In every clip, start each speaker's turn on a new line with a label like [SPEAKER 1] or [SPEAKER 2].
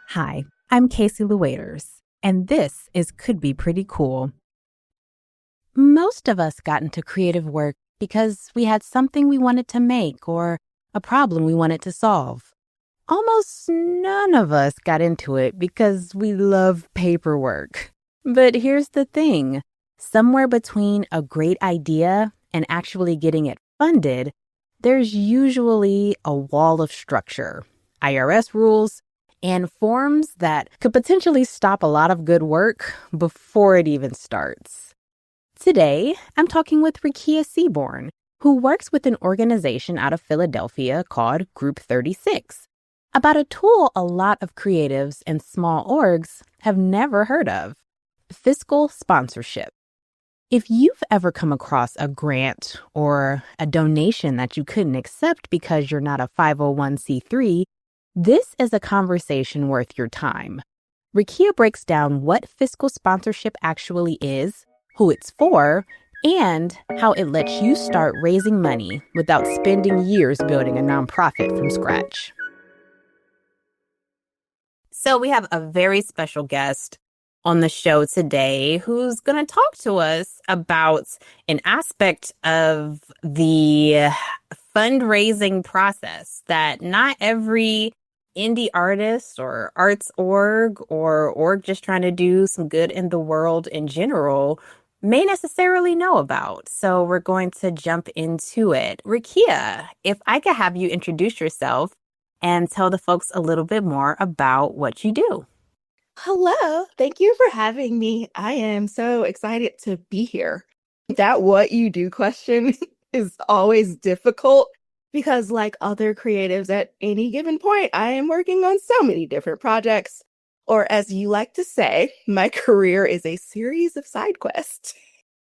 [SPEAKER 1] Hi, I'm Casey Lueders, and this is Could Be Pretty Cool. Most of us got into creative work because we had something we wanted to make or a problem we wanted to solve. Almost none of us got into it because we love paperwork. But here's the thing. Somewhere between a great idea and actually getting it funded, there's usually a wall of structure, IRS rules, and forms that could potentially stop a lot of good work before it even starts. Today, I'm talking with Rakia Seaborn, who works with an organization out of Philadelphia called Group 36, about a tool a lot of creatives and small orgs have never heard of: fiscal sponsorship. If you've ever come across a grant or a donation that you couldn't accept because you're not a 501c3, this is a conversation worth your time. Rakia breaks down what fiscal sponsorship actually is, who it's for, and how it lets you start raising money without spending years building a nonprofit from scratch. So we have a very special guest on the show today who's going to talk to us about an aspect of the fundraising process that not every indie artist or arts org or org just trying to do some good in the world in general may necessarily know about. So we're going to jump into it. Rakia, if I could have you introduce yourself and tell the folks a little bit more about what you do.
[SPEAKER 2] Hello, thank you for having me. I am so excited to be here. That what you do question is always difficult because, like other creatives at any given point, I am working on so many different projects. Or, as you like to say, my career is a series of side quests.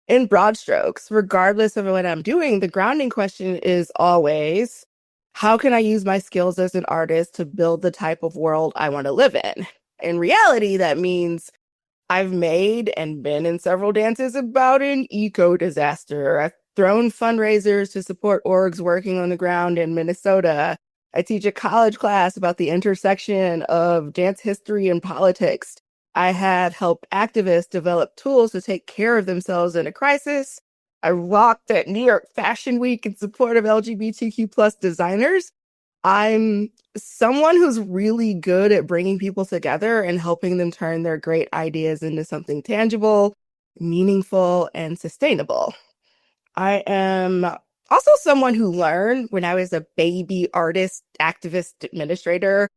[SPEAKER 2] In broad strokes, regardless of what I'm doing, the grounding question is always, how can I use my skills as an artist to build the type of world I want to live in? In reality, that means I've made and been in several dances about an eco disaster. I've thrown fundraisers to support orgs working on the ground in Minnesota. I teach a college class about the intersection of dance history and politics. I have helped activists develop tools to take care of themselves in a crisis. I walked at New York Fashion Week in support of LGBTQ plus designers. I'm someone who's really good at bringing people together and helping them turn their great ideas into something tangible, meaningful, and sustainable. I am also someone who learned when I was a baby artist, activist, administrator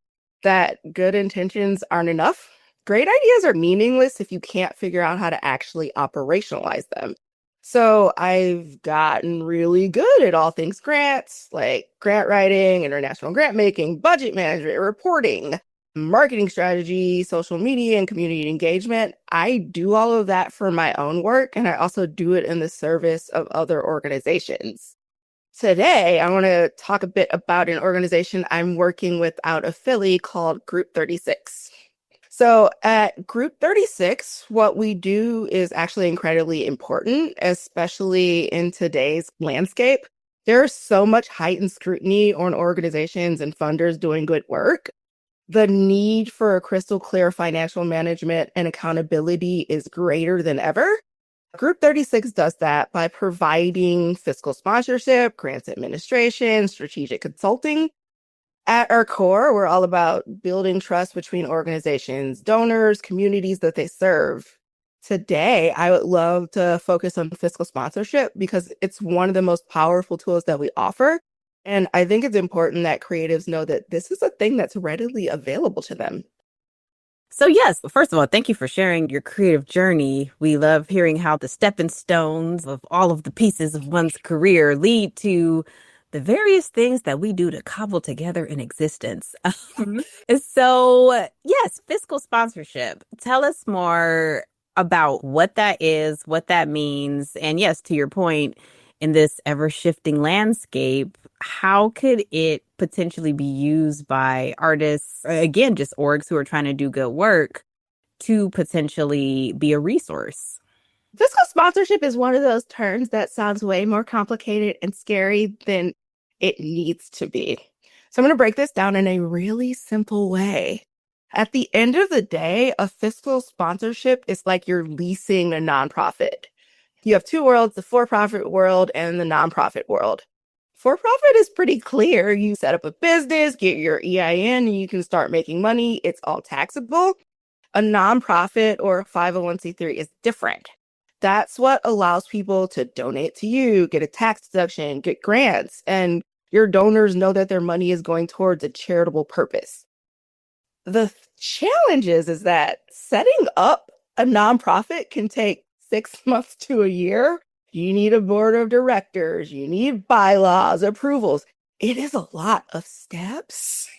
[SPEAKER 2] that good intentions aren't enough. Great ideas are meaningless if you can't figure out how to actually operationalize them. So I've gotten really good at all things grants, like grant writing, international grant making, budget management, reporting, marketing strategy, social media, and community engagement. I do all of that for my own work, and I also do it in the service of other organizations. Today, I want to talk a bit about an organization I'm working with out of Philly called Group 36. So at Group 36, what we do is actually incredibly important, especially in today's landscape. There's so much heightened scrutiny on organizations and funders doing good work. The need for a crystal clear financial management and accountability is greater than ever. Group 36 does that by providing fiscal sponsorship, grants administration, strategic consulting. At our core, we're all about building trust between organizations, donors, communities that they serve. Today, I would love to focus on fiscal sponsorship because it's one of the most powerful tools that we offer. And I think it's important that creatives know that this is a thing that's readily available to them.
[SPEAKER 1] So yes, first of all, thank you for sharing your creative journey. We love hearing how the stepping stones of all of the pieces of one's career lead to the various things that we do to cobble together an existence. So yes, fiscal sponsorship. Tell us more about what that is, what that means. And yes, to your point, in this ever-shifting landscape, how could it potentially be used by artists, again, just orgs who are trying to do good work, to potentially be a resource?
[SPEAKER 2] Fiscal sponsorship is one of those terms that sounds way more complicated and scary than it needs to be. So I'm going to break this down in a really simple way. At the end of the day, a fiscal sponsorship is like you're leasing a nonprofit. You have two worlds, the for-profit world and the nonprofit world. For-profit is pretty clear. You set up a business, get your EIN, and you can start making money. It's all taxable. A nonprofit or a 501c3 is different. That's what allows people to donate to you, get a tax deduction, get grants, and your donors know that their money is going towards a charitable purpose. The challenge is that setting up a nonprofit can take 6 months to a year. You need a board of directors, you need bylaws, approvals. It is a lot of steps.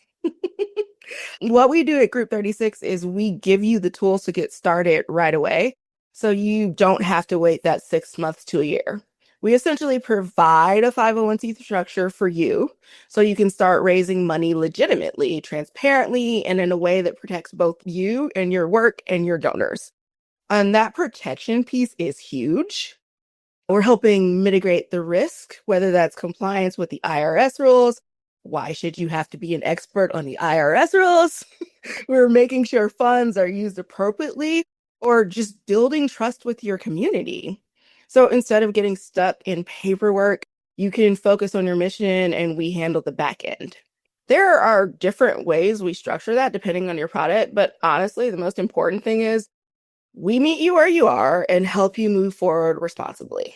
[SPEAKER 2] What we do at Group 36 is we give you the tools to get started right away, so you don't have to wait that 6 months to a year. We essentially provide a 501c structure for you so you can start raising money legitimately, transparently, and in a way that protects both you and your work and your donors. And that protection piece is huge. We're helping mitigate the risk, whether that's compliance with the IRS rules. Why should you have to be an expert on the IRS rules? We're making sure funds are used appropriately, or just building trust with your community. So instead of getting stuck in paperwork, you can focus on your mission and we handle the back end. There are different ways we structure that depending on your product, but honestly, the most important thing is we meet you where you are and help you move forward responsibly.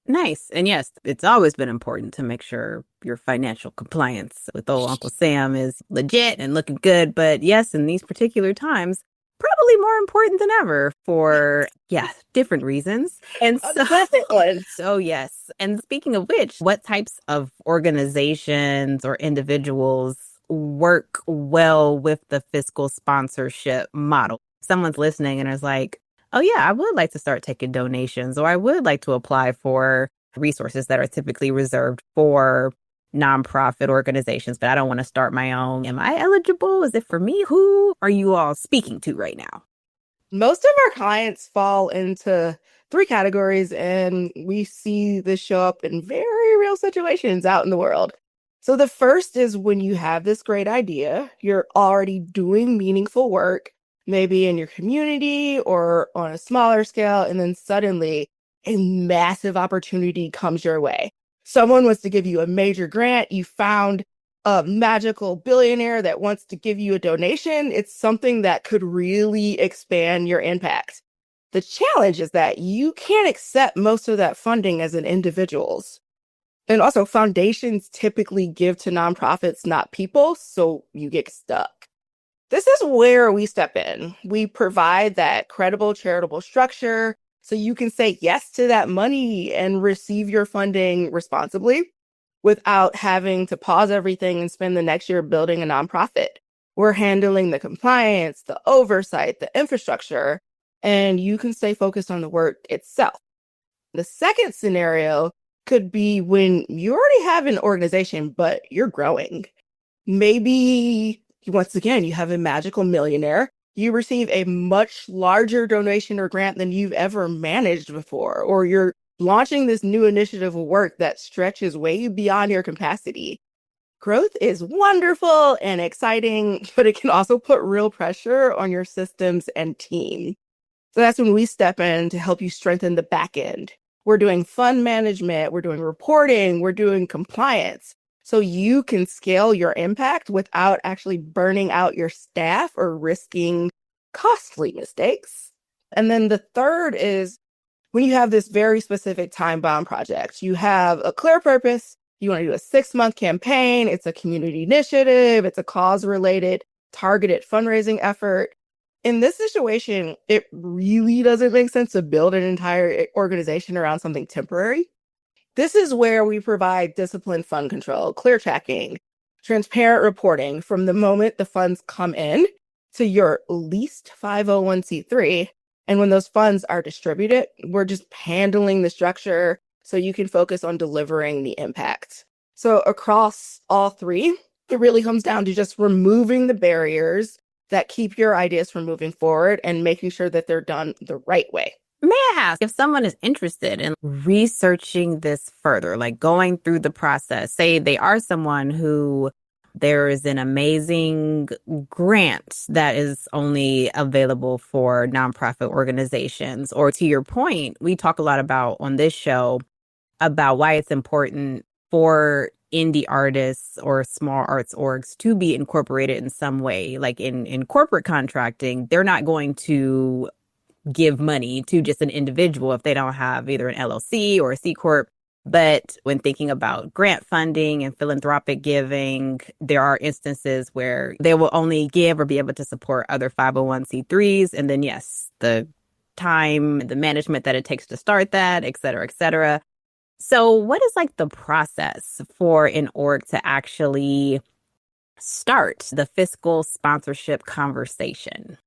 [SPEAKER 1] Nice. And yes, it's always been important to make sure your financial compliance with old Uncle Sam is legit and looking good. But yes, in these particular times, probably more important than ever for, different reasons. And so yes. And speaking of which, what types of organizations or individuals work well with the fiscal sponsorship model? Someone's listening and is like, oh, yeah, I would like to start taking donations, or I would like to apply for resources that are typically reserved for nonprofit organizations, but I don't want to start my own. Am I eligible? Is it for me? Who are you all speaking to right now?
[SPEAKER 2] Most of our clients fall into 3 categories, and we see this show up in very real situations out in the world. So the first is when you have this great idea, you're already doing meaningful work, maybe in your community or on a smaller scale, and then suddenly a massive opportunity comes your way. Someone wants to give you a major grant, you found a magical billionaire that wants to give you a donation. It's something that could really expand your impact. The challenge is that you can't accept most of that funding as an individual's. And also, foundations typically give to nonprofits, not people, so you get stuck. This is where we step in. We provide that credible charitable structure so you can say yes to that money and receive your funding responsibly without having to pause everything and spend the next year building a nonprofit. We're handling the compliance, the oversight, the infrastructure, and you can stay focused on the work itself. The second scenario could be when you already have an organization, but you're growing. Maybe, once again, you have a magical millionaire. You receive a much larger donation or grant than you've ever managed before, or you're launching this new initiative of work that stretches way beyond your capacity. Growth is wonderful and exciting, but it can also put real pressure on your systems and team. So that's when we step in to help you strengthen the back end. We're doing fund management, we're doing reporting, we're doing compliance, so you can scale your impact without actually burning out your staff or risking costly mistakes. And then the third is when you have this very specific time-bound project. You have a clear purpose, you want to do a 6-month campaign, it's a community initiative, it's a cause-related, targeted fundraising effort. In this situation, it really doesn't make sense to build an entire organization around something temporary. This is where we provide disciplined fund control, clear tracking, transparent reporting from the moment the funds come in to your least 501c3. And when those funds are distributed, we're just handling the structure so you can focus on delivering the impact. So across all 3, it really comes down to just removing the barriers that keep your ideas from moving forward and making sure that they're done the right way.
[SPEAKER 1] May I ask, if someone is interested in researching this further, like going through the process, say they are someone who There is an amazing grant that is only available for nonprofit organizations. Or to your point, we talk a lot about on this show about why it's important for indie artists or small arts orgs to be incorporated in some way. Like in corporate contracting, they're not going to give money to just an individual if they don't have either an LLC or a C Corp. But when thinking about grant funding and philanthropic giving, there are instances where they will only give or be able to support other 501c3s. And then, yes, the time, the management that it takes to start that, et cetera, et cetera. So what is like the process for an org to actually start the fiscal sponsorship conversation?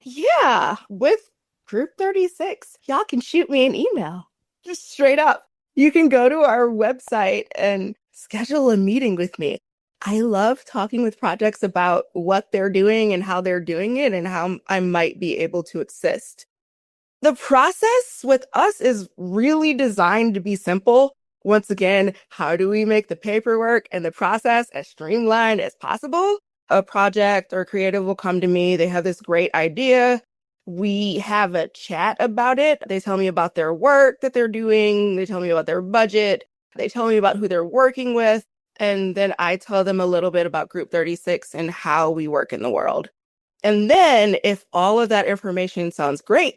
[SPEAKER 2] Yeah, with Group 36, y'all can shoot me an email. Just straight up. You can go to our website and schedule a meeting with me. I love talking with projects about what they're doing and how they're doing it and how I might be able to assist. The process with us is really designed to be simple. Once again, how do we make the paperwork and the process as streamlined as possible? A project or creative will come to me. They have this great idea. We have a chat about it. They tell me about their work that they're doing. They tell me about their budget. They tell me about who they're working with. And then I tell them a little bit about Group 36 and how we work in the world. And then if all of that information sounds great,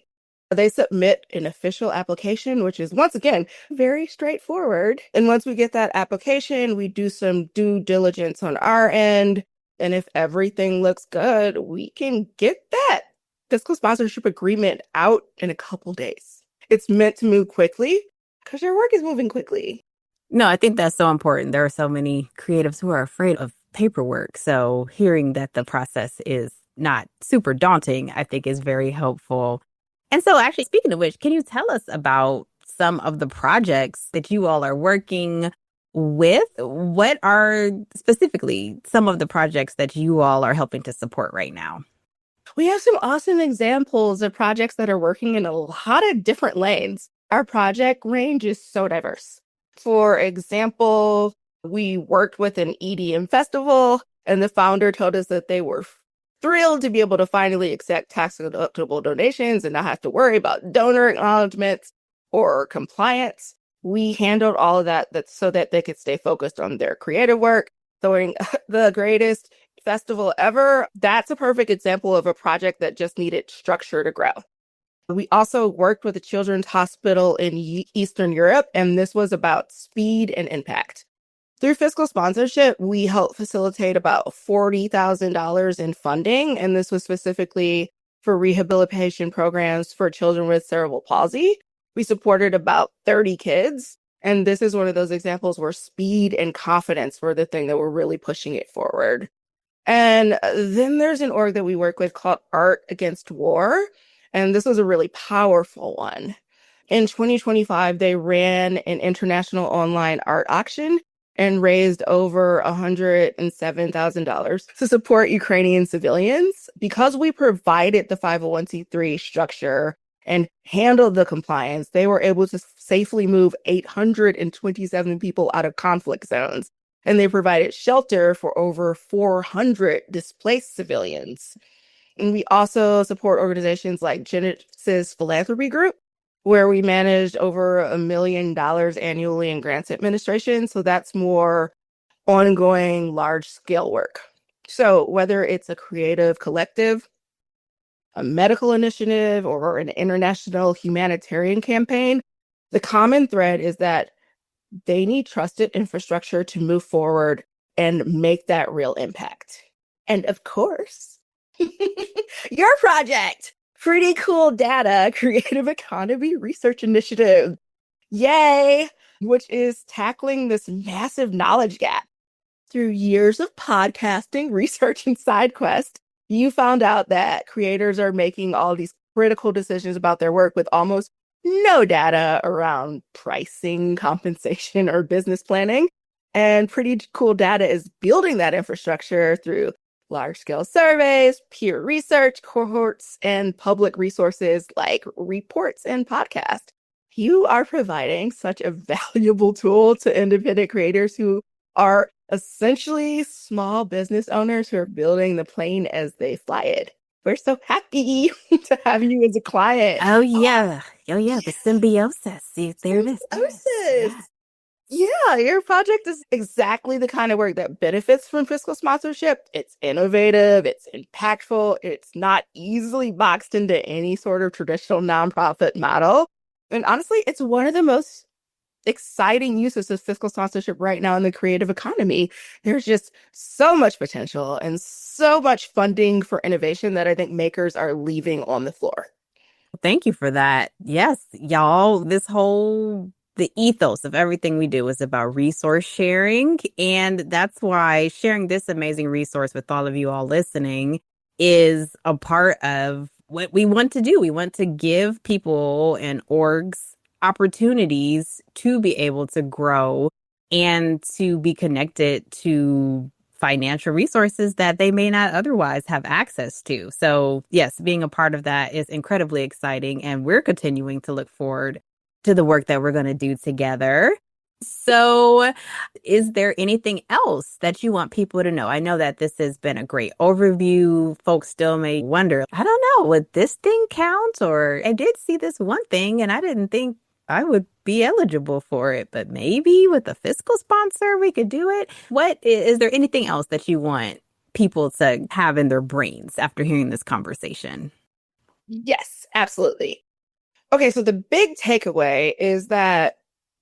[SPEAKER 2] they submit an official application, which is, once again, very straightforward. And once we get that application, we do some due diligence on our end. And if everything looks good, we can get that fiscal sponsorship agreement out in a couple days. It's meant to move quickly because your work is moving quickly.
[SPEAKER 1] No, I think that's so important. There are so many creatives who are afraid of paperwork. So hearing that the process is not super daunting, I think is very helpful. And so actually, speaking of which, can you tell us about some of the projects that you all are working with? What are specifically some of the projects that you all are helping to support right now?
[SPEAKER 2] We have some awesome examples of projects that are working in a lot of different lanes. Our project range is so diverse. For example, we worked with an EDM festival, and the founder told us that they were thrilled to be able to finally accept tax-deductible donations and not have to worry about donor acknowledgments or compliance. We handled all of that so that they could stay focused on their creative work, throwing the greatest festival ever. That's a perfect example of a project that just needed structure to grow. We also worked with a children's hospital in Eastern Europe, and this was about speed and impact. Through fiscal sponsorship, we helped facilitate about $40,000 in funding, and this was specifically for rehabilitation programs for children with cerebral palsy. We supported about 30 kids, and this is one of those examples where speed and confidence were the thing that were really pushing it forward. And then there's an org that we work with called Art Against War, and this was a really powerful one. In 2025, they ran an international online art auction and raised over $107,000 to support Ukrainian civilians. Because we provided the 501c3 structure and handled the compliance, they were able to safely move 827 people out of conflict zones. And they provided shelter for over 400 displaced civilians. And we also support organizations like Genesis Philanthropy Group, where we managed over $1 million annually in grants administration. So that's more ongoing large-scale work. So whether it's a creative collective, a medical initiative, or an international humanitarian campaign, the common thread is that they need trusted infrastructure to move forward and make that real impact. And of course, your project, Pretty Cool Data Creative Economy Research Initiative. Yay! Which is tackling this massive knowledge gap. Through years of podcasting, research, and side quest, you found out that creators are making all these critical decisions about their work with almost no data around pricing, compensation, or business planning. And Pretty Cool Data is building that infrastructure through large-scale surveys, peer research, cohorts, and public resources like reports and podcasts. You are providing such a valuable tool to independent creators who are Essentially small business owners who are building the plane as they fly it. We're so happy to have you as a client.
[SPEAKER 1] Oh, yeah. Oh, yeah. The
[SPEAKER 2] Yes,
[SPEAKER 1] symbiosis. See, there it is. There it is.
[SPEAKER 2] symbiosis.
[SPEAKER 1] Yeah.
[SPEAKER 2] Yeah, your project is exactly the kind of work that benefits from fiscal sponsorship. It's innovative, it's impactful, it's not easily boxed into any sort of traditional nonprofit model. And honestly, it's one of the most exciting uses of fiscal sponsorship right now in the creative economy. There's just so much potential and so much funding for innovation that I think makers are leaving on the floor.
[SPEAKER 1] Thank you for that. Yes, y'all, the ethos of everything we do is about resource sharing. And that's why sharing this amazing resource with all of you all listening is a part of what we want to do. We want to give people and orgs opportunities to be able to grow and to be connected to financial resources that they may not otherwise have access to. So, yes, being a part of that is incredibly exciting. And we're continuing to look forward to the work that we're going to do together. So, is there anything else that you want people to know? I know that this has been a great overview. Folks still may wonder, I don't know, would this thing count? Or I did see this one thing and I didn't think I would be eligible for it, but maybe with a fiscal sponsor, we could do it. Is there anything else that you want people to have in their brains after hearing this conversation?
[SPEAKER 2] Yes, absolutely. Okay, so the big takeaway is that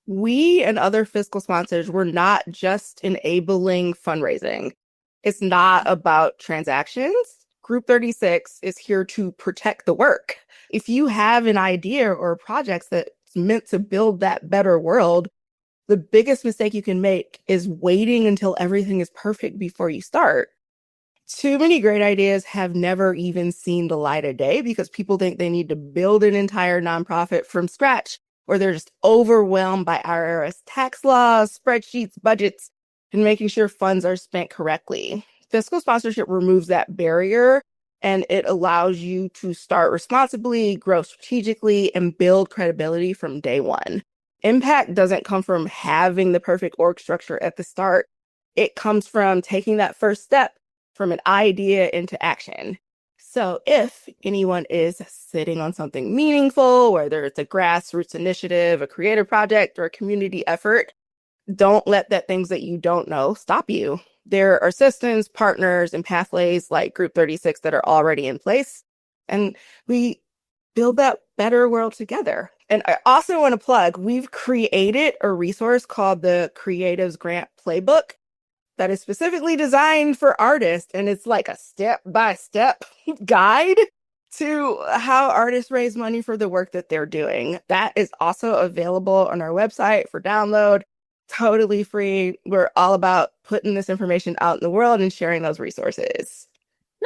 [SPEAKER 2] we and other fiscal sponsors were not just enabling fundraising. It's not about transactions. Group 36 is here to protect the work. If you have an idea or projects that's meant to build that better world, the biggest mistake you can make is waiting until everything is perfect before you start. Too many great ideas have never even seen the light of day because people think they need to build an entire nonprofit from scratch, or they're just overwhelmed by IRS tax laws, spreadsheets, budgets, and making sure funds are spent correctly. Fiscal sponsorship removes that barrier and it allows you to start responsibly, grow strategically, and build credibility from day one. Impact doesn't come from having the perfect org structure at the start. It comes from taking that first step from an idea into action. So if anyone is sitting on something meaningful, whether it's a grassroots initiative, a creative project, or a community effort, don't let that things that you don't know stop you. There are systems, partners, and pathways like Group 36 that are already in place. And we build that better world together. And I also want to plug, we've created a resource called the Creatives Grant Playbook that is specifically designed for artists. And it's like a step-by-step guide to how artists raise money for the work that they're doing. That is also available on our website for download, totally free. We're all about putting this information out in the world and sharing those resources.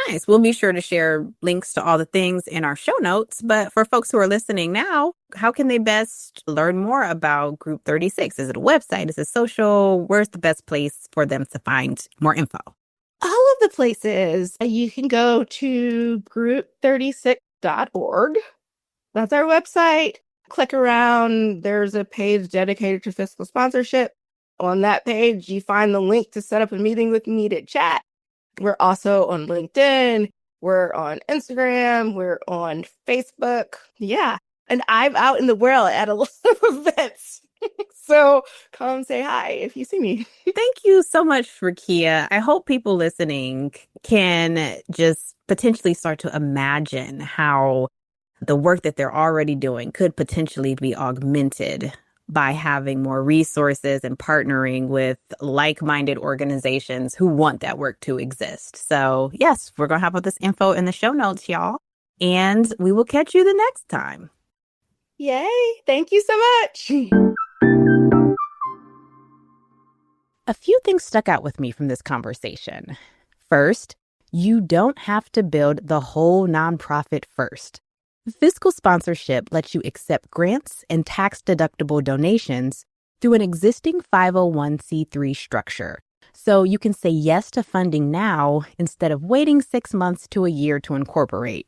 [SPEAKER 1] Nice. We'll be sure to share links to all the things in our show notes. But for folks who are listening now, how can they best learn more about Group 36? Is it a website? Is it social? Where's the best place for them to find more info?
[SPEAKER 2] All of the places. You can go to group36.org. That's our website. Click around. There's a page dedicated to fiscal sponsorship. On that page, you find the link to set up a meeting with me to chat. We're also on LinkedIn. We're on Instagram. We're on Facebook. Yeah. And I'm out in the world at a lot of events. So come say hi if you see me.
[SPEAKER 1] Thank you so much, Rakia. I hope people listening can just potentially start to imagine how the work that they're already doing could potentially be augmented by having more resources and partnering with like-minded organizations who want that work to exist. So yes, we're going to have all this info in the show notes, y'all. And we will catch you the next time.
[SPEAKER 2] Yay. Thank you so much.
[SPEAKER 1] A few things stuck out with me from this conversation. First, you don't have to build the whole nonprofit first. Fiscal sponsorship lets you accept grants and tax-deductible donations through an existing 501c3 structure. So you can say yes to funding now instead of waiting 6 months to a year to incorporate.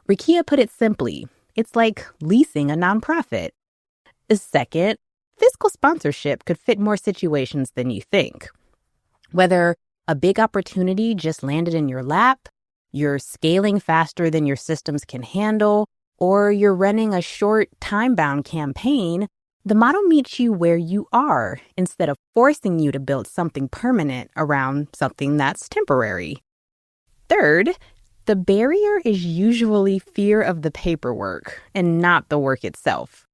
[SPEAKER 1] Rakia put it simply, it's like leasing a nonprofit. Second, fiscal sponsorship could fit more situations than you think. Whether a big opportunity just landed in your lap, you're scaling faster than your systems can handle, or you're running a short, time-bound campaign, the model meets you where you are instead of forcing you to build something permanent around something that's temporary. Third, the barrier is usually fear of the paperwork and not the work itself.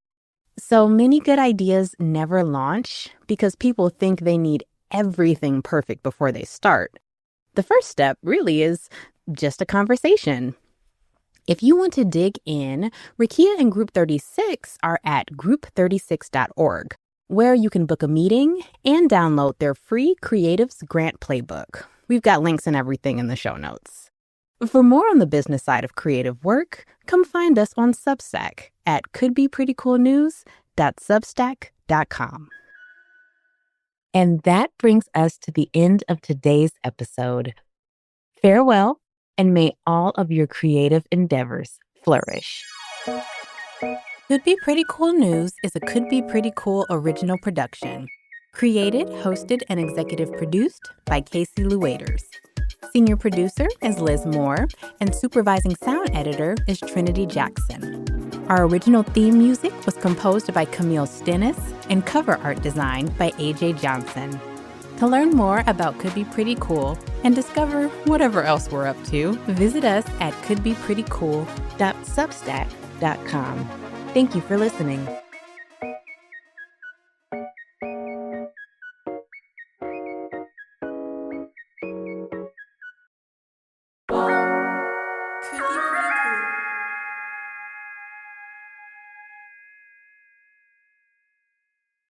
[SPEAKER 1] So many good ideas never launch because people think they need everything perfect before they start. The first step really is just a conversation. If you want to dig in, Rakia and Group 36 are at group36.org, where you can book a meeting and download their free Creatives Grant Playbook. We've got links and everything in the show notes. For more on the business side of creative work, come find us on Substack at couldbeprettycoolnews.substack.com. And that brings us to the end of today's episode. Farewell, and may all of your creative endeavors flourish. Could Be Pretty Cool News is a Could Be Pretty Cool original production. Created, hosted, and executive produced by Casey Lueders. Senior producer is Liz Moore, and supervising sound editor is Trinity Jackson. Our original theme music was composed by Camille Stennis and cover art design by AJ Johnson. To learn more about Could Be Pretty Cool and discover whatever else we're up to, visit us at couldbeprettycool.substack.com. Thank you for listening.